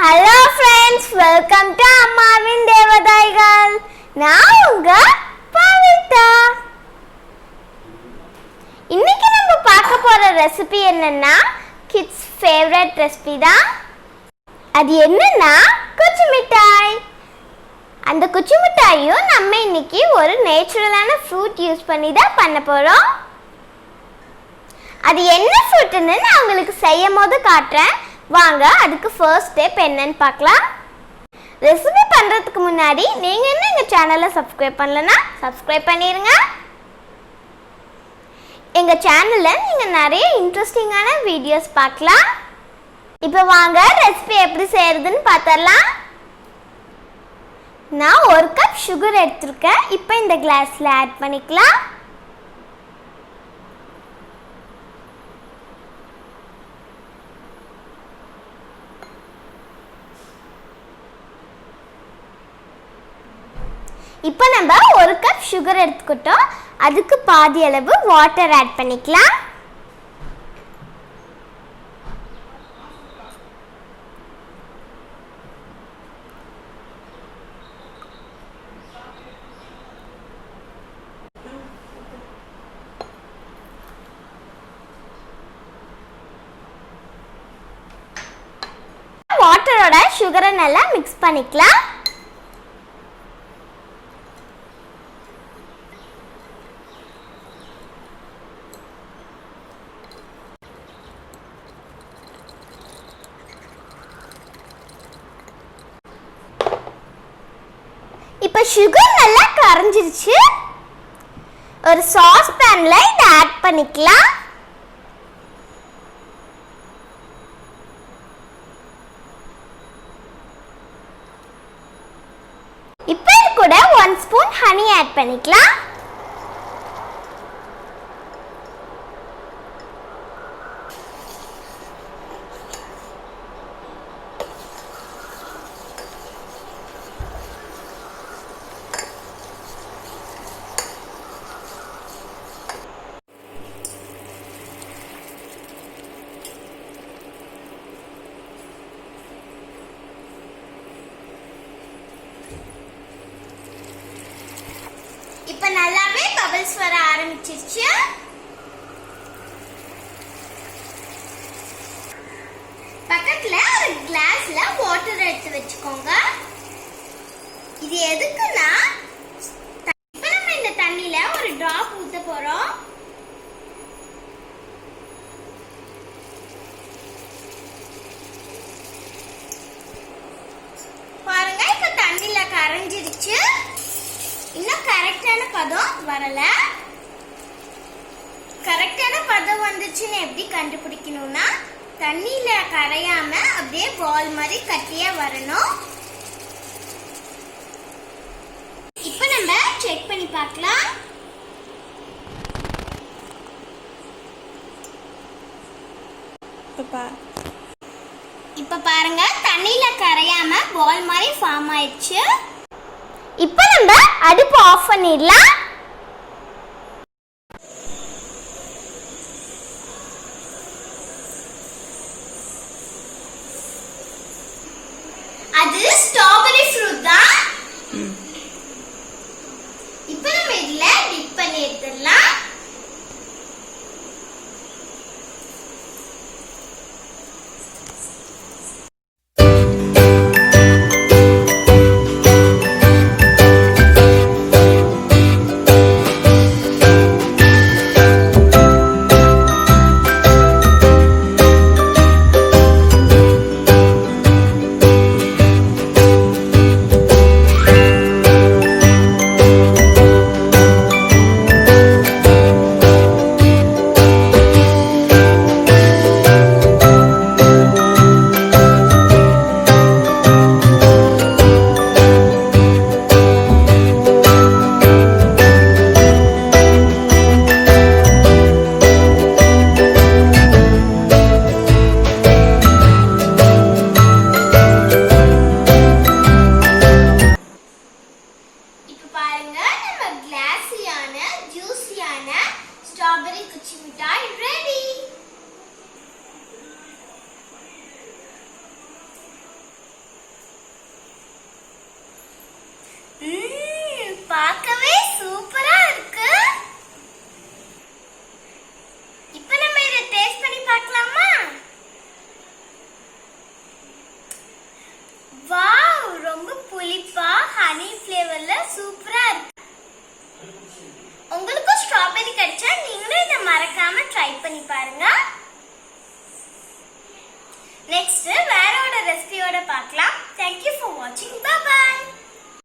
Hello friends, welcome to Ammavin Devathaigal. நான் உங்க பவிதா. இன்னைக்கு நம்ம பார்க்க போற ரெசிபி என்னன்னா கிட்ஸ் ஃபேவரட் ரெசிபி தான். அது என்னன்னா குச்சி மிட்டாய். அந்த குச்சி மிட்டாயும் நம்ம இன்னைக்கு ஒரு நேச்சுரலான ஃப்ரூட் யூஸ் பண்ணி தான் பண்ண போறோம். அது என்ன ஃப்ரூட்னு நான் உங்களுக்கு செய்யும்போது காட்டுறேன். வாங்க அதுக்கு ஃபர்ஸ்ட் ஸ்டெப் என்னன்னு பார்க்கலாம். ரெசிபி பண்ணுறதுக்கு முன்னாடி நீங்கள் என்ன எங்கள் சேனலை சப்ஸ்கிரைப் பண்ணலன்னா சப்ஸ்கிரைப் பண்ணிடுங்க. எங்கள் சேனலில் நீங்கள் நிறைய இன்ட்ரெஸ்டிங்கான வீடியோஸ் பார்க்கலாம். இப்போ வாங்க ரெசிபி எப்படி செய்கிறதுன்னு பார்த்துடலாம். நான் 1 கப் சுகர் எடுத்துருக்கேன். இப்போ இந்த கிளாஸில் ஆட் பண்ணிக்கலாம். இப்போ நம்ம 1 கப் சுகர் எடுத்துக்கிட்டோம். அதுக்கு பாதி அளவு வாட்டர் ஆட் பண்ணிக்கலாம். வாட்டரோட சுகரை நல்லா மிக்ஸ் பண்ணிக்கலாம். இப்போ சுகர் நல்லா கரைஞ்சிருச்சு. ஒரு சாஸ் பேன்ல இதை ஆட் பண்ணிக்கலாம். இப்போ இது கூட 1 ஸ்பூன் ஹனி ஆட் பண்ணிக்கலாம். இப்ப நல்லாவே பபிள்ஸ் வர ஆரம்பிச்சிருச்சு. பக்கத்துல ஒரு கிளாஸ்ல வாட்டர் எடுத்து வச்சுக்கோங்க. இது எதுக்குன்னா இப்ப நம்ம இந்த தண்ணியில ஒரு டிராப் ஊத்த போறோம். பாருங்க, இப்ப தண்ணியில கரைஞ்சிருச்சு. இன்னும் கரெக்டான பதம் வரல. கரெக்டான பதம் வந்துச்சுன்னு எப்படி கண்டுபிடிக்கணும்னா தண்ணியில கரையாம அப்படியே பால் மாதிரி கட்டியா வரணும். இப்போ நம்ம செக் பண்ணி பார்க்கலாம். இப்ப பாருங்க, தண்ணியில கரையாம பால் மாதிரி ஃபார்ம் ஆயிடுச்சு. இப்போ நம்ம அடுப்பு ஆஃப் பண்ணிடலாம். அது ஸ்ட்ராபெரி ஃப்ரூட் தான். இப்போ நம்ம இதுல டிப் பண்ணி எடுத்துடலாம். புளிப்பா ஹனி ஃப்ளேவர்ல சூப்பரா இருக்கு. உங்களுக்கு ஸ்ட்ராபெரி கிடைச்சா நீங்களும் இதை மறக்காம ட்ரை பண்ணி பாருங்க. நெக்ஸ்ட் வேற ஒரு ரெசிபியோட பார்க்கலாம். Thank you for watching. Bye bye.